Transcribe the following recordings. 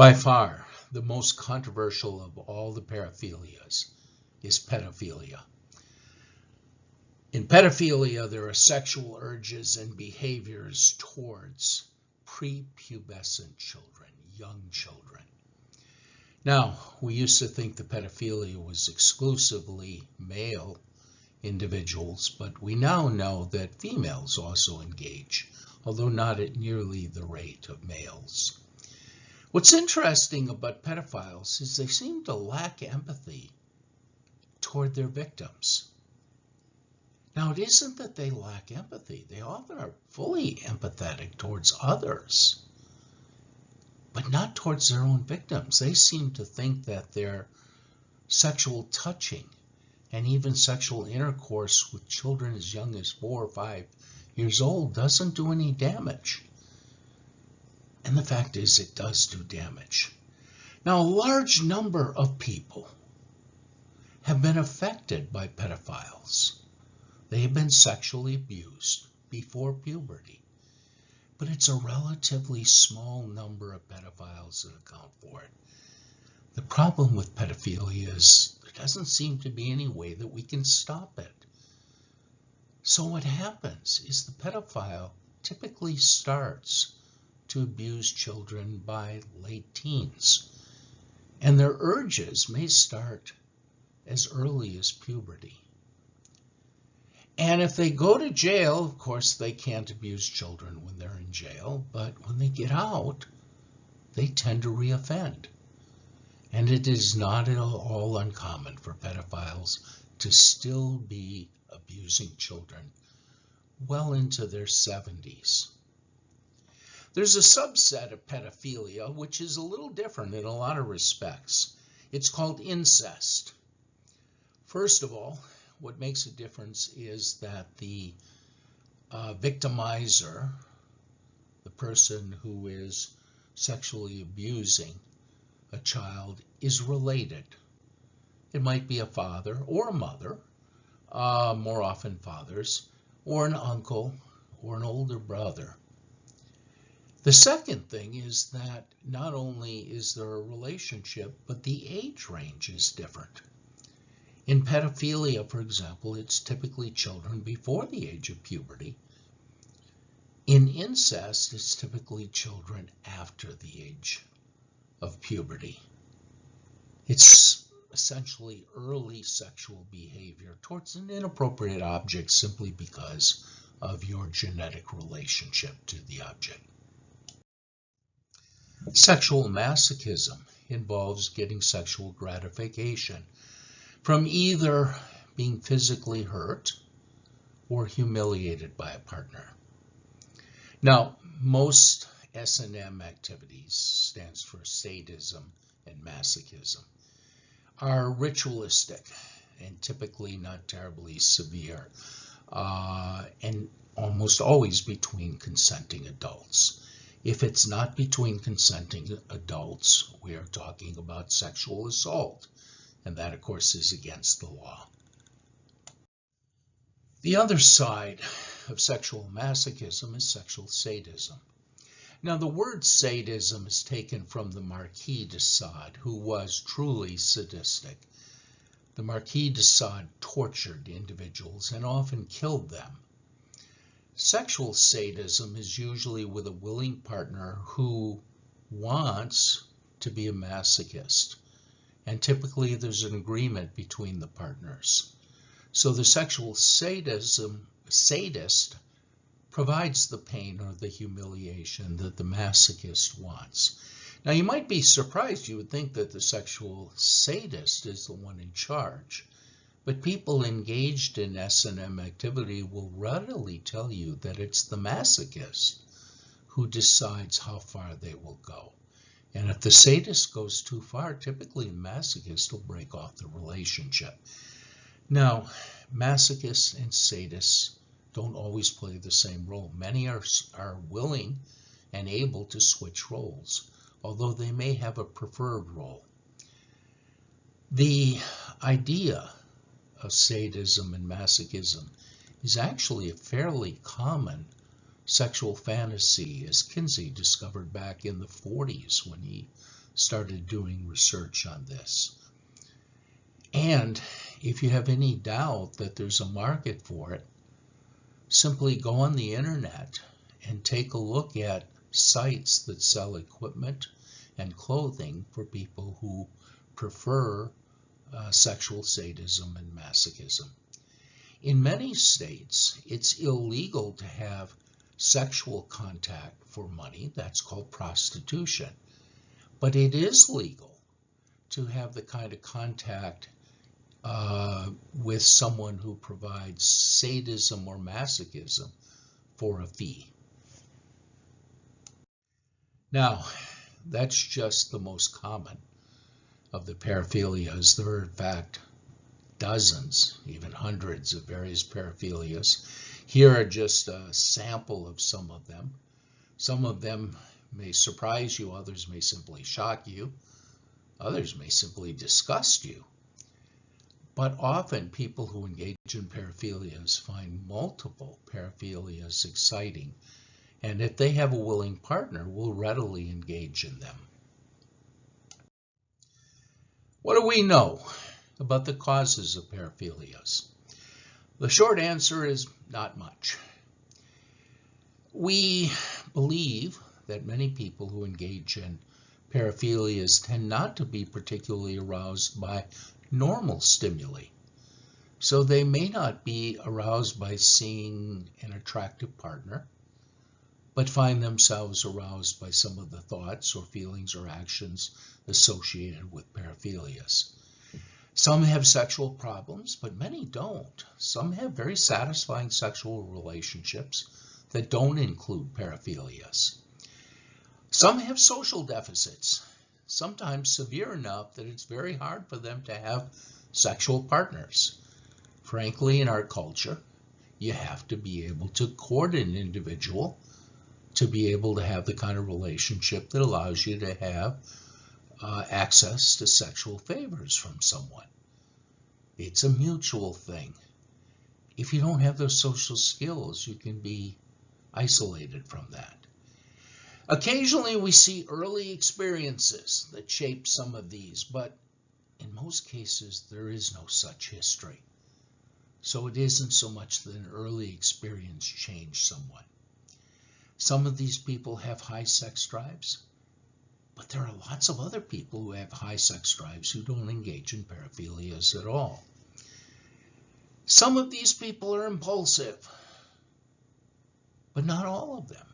By far, the most controversial of all the paraphilias is pedophilia. In pedophilia, there are sexual urges and behaviors towards prepubescent children, young children. Now, we used to think the pedophilia was exclusively male individuals, but we now know that females also engage, although not at nearly the rate of males. What's interesting about pedophiles is they seem to lack empathy toward their victims. Now, it isn't that they lack empathy. They often are fully empathetic towards others, but not towards their own victims. They seem to think that their sexual touching and even sexual intercourse with children as young as 4 or 5 years old doesn't do any damage. And the fact is, it does do damage. Now, a large number of people have been affected by pedophiles. They have been sexually abused before puberty. But it's a relatively small number of pedophiles that account for it. The problem with pedophilia is there doesn't seem to be any way that we can stop it. So what happens is the pedophile typically starts to abuse children by late teens. And their urges may start as early as puberty. And if they go to jail, of course, they can't abuse children when they're in jail, but when they get out, they tend to reoffend. And it is not at all uncommon for pedophiles to still be abusing children well into their 70s. There's a subset of pedophilia which is a little different in a lot of respects. It's called incest. First of all, what makes a difference is that the victimizer, the person who is sexually abusing a child, is related. It might be a father or a mother, more often fathers, or an uncle or an older brother. The second thing is that not only is there a relationship, but the age range is different. In pedophilia, for example, it's typically children before the age of puberty. In incest, it's typically children after the age of puberty. It's essentially early sexual behavior towards an inappropriate object simply because of your genetic relationship to the object. Sexual masochism involves getting sexual gratification from either being physically hurt or humiliated by a partner. Now, most S&M activities, stands for sadism and masochism, are ritualistic and typically not terribly severe, and almost always between consenting adults. If it's not between consenting adults, we are talking about sexual assault, and that, of course, is against the law. The other side of sexual masochism is sexual sadism. Now, the word sadism is taken from the Marquis de Sade, who was truly sadistic. The Marquis de Sade tortured individuals and often killed them. Sexual sadism is usually with a willing partner who wants to be a masochist, and typically there's an agreement between the partners. So the sexual sadist provides the pain or the humiliation that the masochist wants. Now, you might be surprised. You would think that the sexual sadist is the one in charge. But people engaged in S&M activity will readily tell you that it's the masochist who decides how far they will go. And if the sadist goes too far, typically the masochist will break off the relationship. Now, masochists and sadists don't always play the same role. Many are willing and able to switch roles, although they may have a preferred role. The idea of sadism and masochism is actually a fairly common sexual fantasy, as Kinsey discovered back in the 40s when he started doing research on this. And if you have any doubt that there's a market for it, simply go on the internet and take a look at sites that sell equipment and clothing for people who prefer sexual sadism and masochism. In many states, it's illegal to have sexual contact for money. That's called prostitution. But it is legal to have the kind of contact with someone who provides sadism or masochism for a fee. Now, that's just the most common of the paraphilias. There are, in fact, dozens, even hundreds of various paraphilias. Here are just a sample of some of them. Some of them may surprise you, others may simply shock you, others may simply disgust you. But often people who engage in paraphilias find multiple paraphilias exciting, and if they have a willing partner, will readily engage in them. What do we know about the causes of paraphilias? The short answer is not much. We believe that many people who engage in paraphilias tend not to be particularly aroused by normal stimuli. So they may not be aroused by seeing an attractive partner, but find themselves aroused by some of the thoughts or feelings or actions associated with paraphilias. Some have sexual problems, but many don't. Some have very satisfying sexual relationships that don't include paraphilias. Some have social deficits, sometimes severe enough that it's very hard for them to have sexual partners. Frankly, in our culture, you have to be able to court an individual to be able to have the kind of relationship that allows you to have access to sexual favors from someone. It's a mutual thing. If you don't have those social skills, you can be isolated from that. Occasionally we see early experiences that shape some of these, but in most cases there is no such history. So it isn't so much that an early experience changed someone. Some of these people have high sex drives, but there are lots of other people who have high sex drives who don't engage in paraphilias at all. Some of these people are impulsive, but not all of them.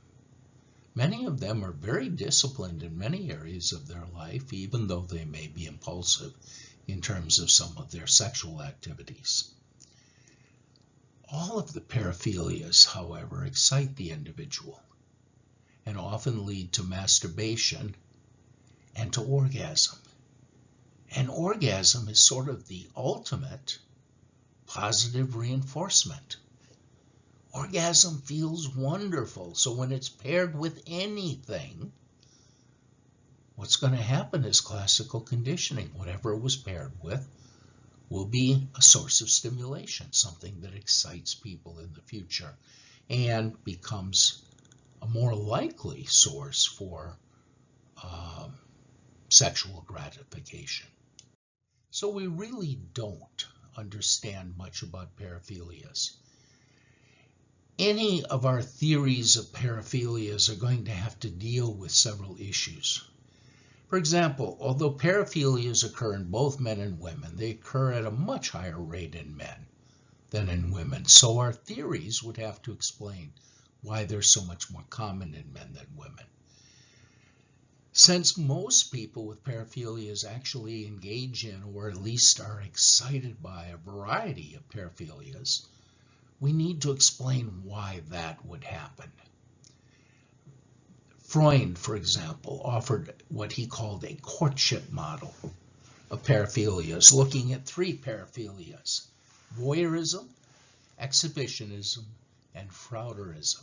Many of them are very disciplined in many areas of their life, even though they may be impulsive in terms of some of their sexual activities. All of the paraphilias, however, excite the individual and often lead to masturbation and to orgasm. And orgasm is sort of the ultimate positive reinforcement. Orgasm feels wonderful, so when it's paired with anything, what's going to happen is classical conditioning. Whatever it was paired with will be a source of stimulation, something that excites people in the future and becomes a more likely source for sexual gratification. So we really don't understand much about paraphilias. Any of our theories of paraphilias are going to have to deal with several issues. For example, although paraphilias occur in both men and women, they occur at a much higher rate in men than in women. So our theories would have to explain why they're so much more common in men than women. Since most people with paraphilias actually engage in, or at least are excited by, a variety of paraphilias, we need to explain why that would happen. Freud, for example, offered what he called a courtship model of paraphilias, looking at three paraphilias: voyeurism, exhibitionism, and frauderism.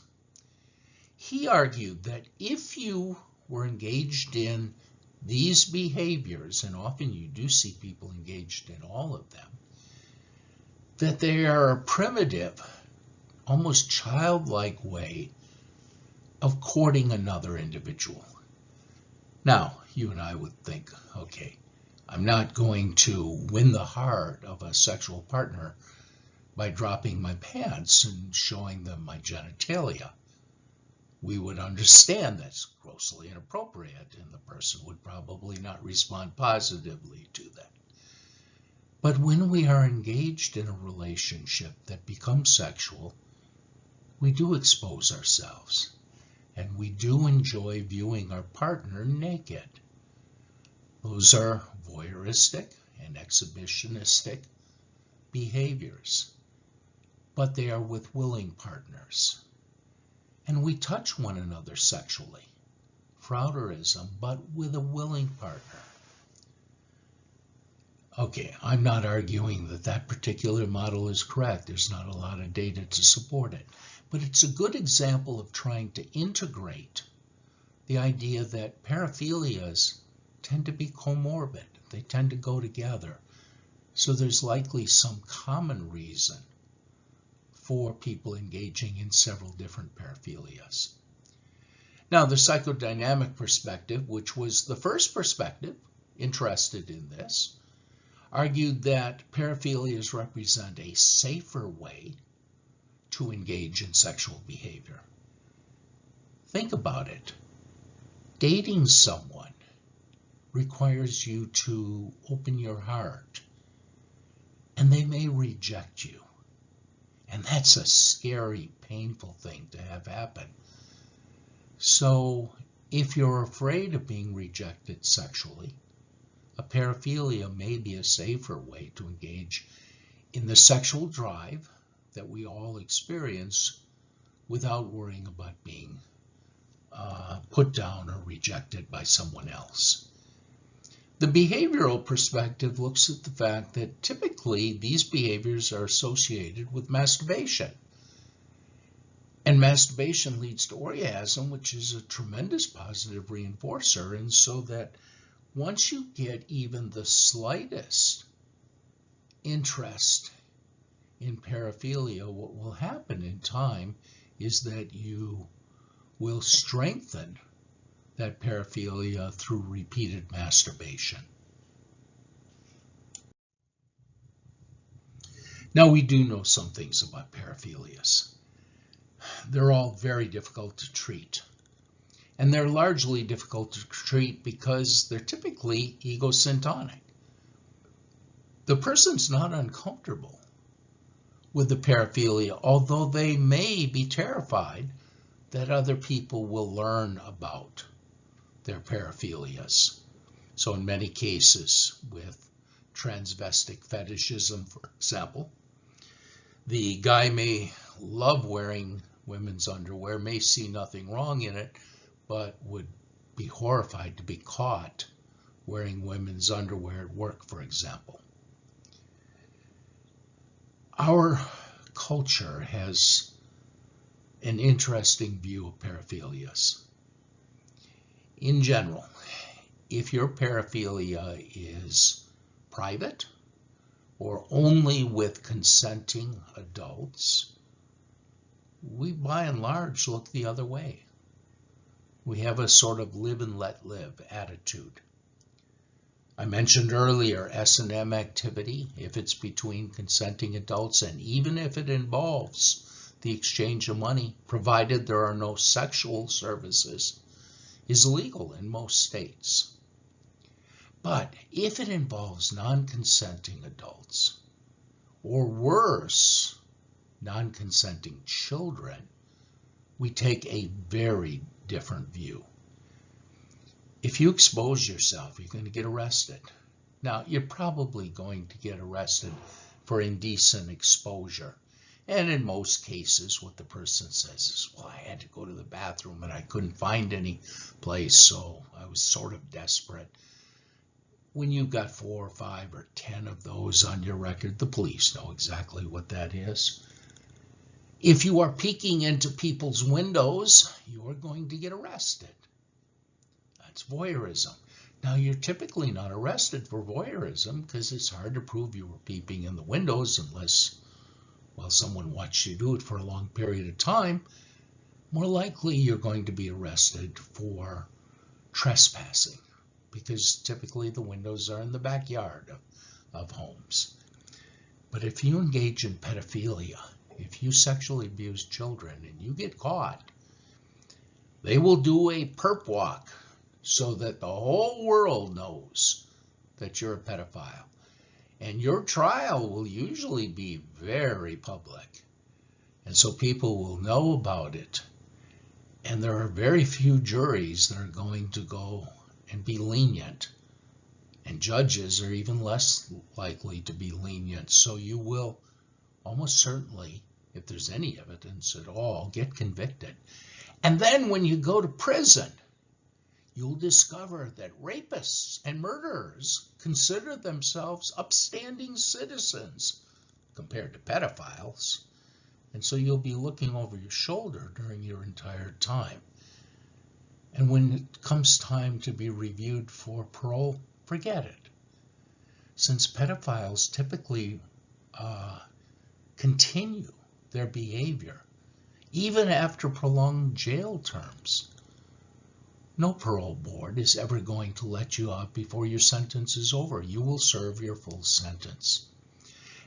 He argued that if you were engaged in these behaviors, and often you do see people engaged in all of them, that they are a primitive, almost childlike way of courting another individual. Now, you and I would think, okay, I'm not going to win the heart of a sexual partner by dropping my pants and showing them my genitalia. We would understand that's grossly inappropriate, and the person would probably not respond positively to that. But when we are engaged in a relationship that becomes sexual, we do expose ourselves, and we do enjoy viewing our partner naked. Those are voyeuristic and exhibitionistic behaviors, but they are with willing partners. And we touch one another sexually, frotteurism, but with a willing partner. Okay, I'm not arguing that that particular model is correct. There's not a lot of data to support it. But it's a good example of trying to integrate the idea that paraphilias tend to be comorbid. They tend to go together. So there's likely some common reason for people engaging in several different paraphilias. Now, the psychodynamic perspective, which was the first perspective interested in this, argued that paraphilias represent a safer way to engage in sexual behavior. Think about it. Dating someone requires you to open your heart, and they may reject you. And that's a scary, painful thing to have happen. So if you're afraid of being rejected sexually, a paraphilia may be a safer way to engage in the sexual drive that we all experience without worrying about being put down or rejected by someone else. The behavioral perspective looks at the fact that typically these behaviors are associated with masturbation. And masturbation leads to orgasm, which is a tremendous positive reinforcer. And so that once you get even the slightest interest in paraphilia, what will happen in time is that you will strengthen that paraphilia through repeated masturbation. Now, we do know some things about paraphilias. They're all very difficult to treat. And they're largely difficult to treat because they're typically egosyntonic. The person's not uncomfortable with the paraphilia, although they may be terrified that other people will learn about their paraphilias. So in many cases, with transvestic fetishism, for example, the guy may love wearing women's underwear, may see nothing wrong in it, but would be horrified to be caught wearing women's underwear at work, for example. Our culture has an interesting view of paraphilias. In general, if your paraphilia is private or only with consenting adults, we by and large look the other way. We have a sort of live and let live attitude. I mentioned earlier S&M activity, if it's between consenting adults and even if it involves the exchange of money, provided there are no sexual services, is legal in most states. But if it involves non-consenting adults, or worse, non-consenting children, we take a very different view. If you expose yourself, you're going to get arrested. Now, you're probably going to get arrested for indecent exposure. And in most cases, what the person says is, well, I had to go to the bathroom and I couldn't find any place, so I was sort of desperate. When you've got 4 or 5 or 10 of those on your record, the police know exactly what that is. If you are peeking into people's windows, you are going to get arrested. That's voyeurism. Now, you're typically not arrested for voyeurism because it's hard to prove you were peeping in the windows unless, well, someone watched you do it for a long period of time. More likely, you're going to be arrested for trespassing, because typically the windows are in the backyard of homes. But if you engage in pedophilia, if you sexually abuse children and you get caught, they will do a perp walk so that the whole world knows that you're a pedophile. And your trial will usually be very public. And so people will know about it. And there are very few juries that are going to go and be lenient. And judges are even less likely to be lenient. So you will almost certainly, if there's any evidence at all, get convicted. And then when you go to prison, you'll discover that rapists and murderers consider themselves upstanding citizens compared to pedophiles. And so you'll be looking over your shoulder during your entire time. And when it comes time to be reviewed for parole, forget it. Since pedophiles typically continue their behavior, even after prolonged jail terms, no parole board is ever going to let you out before your sentence is over. You will serve your full sentence.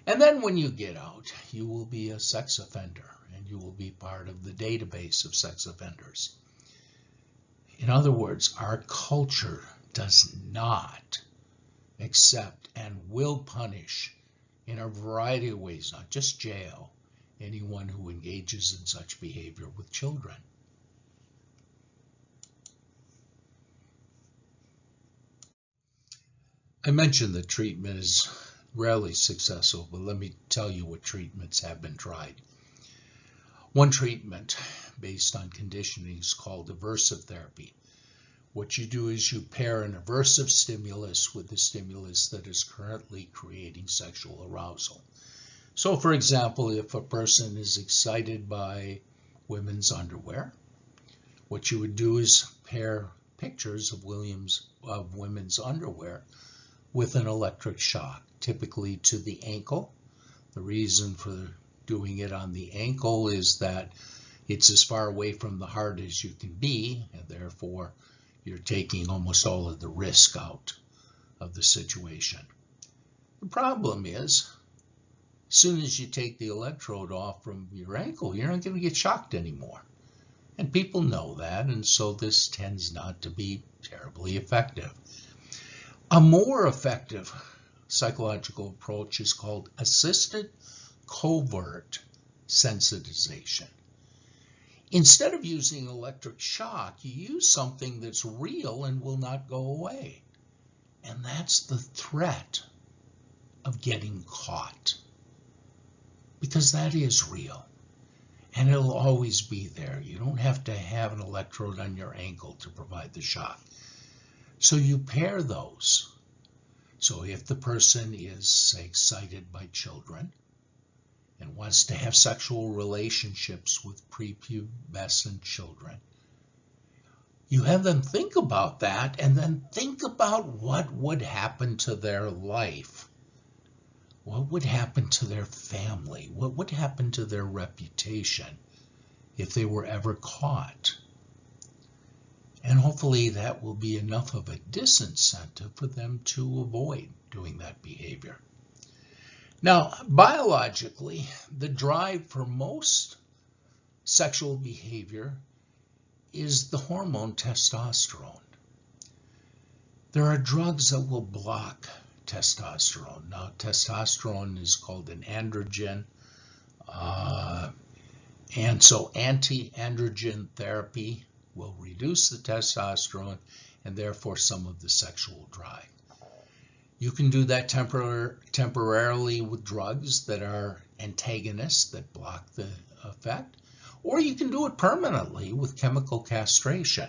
And then when you get out, you will be a sex offender, and you will be part of the database of sex offenders. In other words, our culture does not accept and will punish in a variety of ways, not just jail, anyone who engages in such behavior with children. I mentioned that treatment is rarely successful, but let me tell you what treatments have been tried. One treatment based on conditioning is called aversive therapy. What you do is you pair an aversive stimulus with the stimulus that is currently creating sexual arousal. So, for example, if a person is excited by women's underwear, what you would do is pair pictures of women's underwear with an electric shock, typically to the ankle. The reason for doing it on the ankle is that it's as far away from the heart as you can be, and therefore you're taking almost all of the risk out of the situation. The problem is, as soon as you take the electrode off from your ankle, you're not going to get shocked anymore. And people know that, and so this tends not to be terribly effective. A more effective psychological approach is called assisted covert sensitization. Instead of using electric shock, you use something that's real and will not go away. And that's the threat of getting caught. Because that is real. And it'll always be there. You don't have to have an electrode on your ankle to provide the shock. So you pair those. So if the person is, say, excited by children and wants to have sexual relationships with prepubescent children, you have them think about that and then think about what would happen to their life. What would happen to their family? What would happen to their reputation if they were ever caught? And hopefully that will be enough of a disincentive for them to avoid doing that behavior. Now, biologically, the drive for most sexual behavior is the hormone testosterone. There are drugs that will block testosterone. Now, testosterone is called an androgen, and so anti-androgen therapy will reduce the testosterone and therefore some of the sexual drive. You can do that temporarily with drugs that are antagonists that block the effect, or you can do it permanently with chemical castration,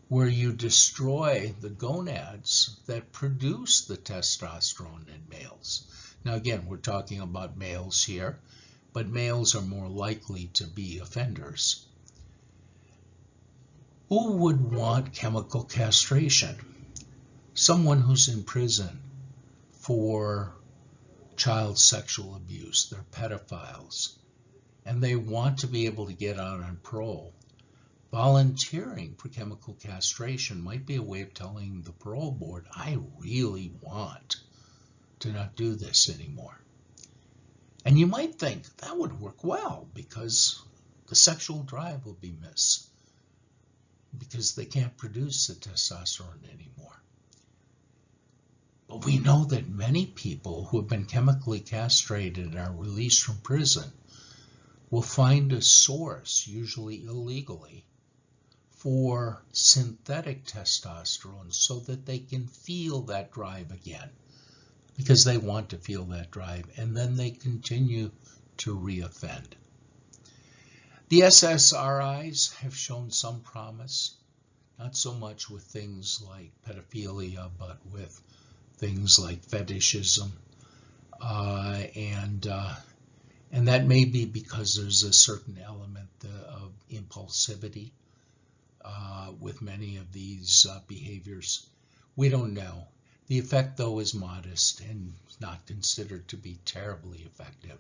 where you destroy the gonads that produce the testosterone in males. Now again, we're talking about males here, but males are more likely to be offenders. Who would want chemical castration? Someone who's in prison for child sexual abuse. They're pedophiles, and they want to be able to get out on parole. Volunteering for chemical castration might be a way of telling the parole board, I really want to not do this anymore. And you might think that would work well because the sexual drive will be missed because they can't produce the testosterone anymore. But we know that many people who have been chemically castrated and are released from prison will find a source, usually illegally, for synthetic testosterone so that they can feel that drive again, because they want to feel that drive, and then they continue to reoffend. The SSRIs have shown some promise, not so much with things like pedophilia, but with things like fetishism, and that may be because there's a certain element of impulsivity with many of these behaviors. We don't know. The effect, though, is modest and not considered to be terribly effective.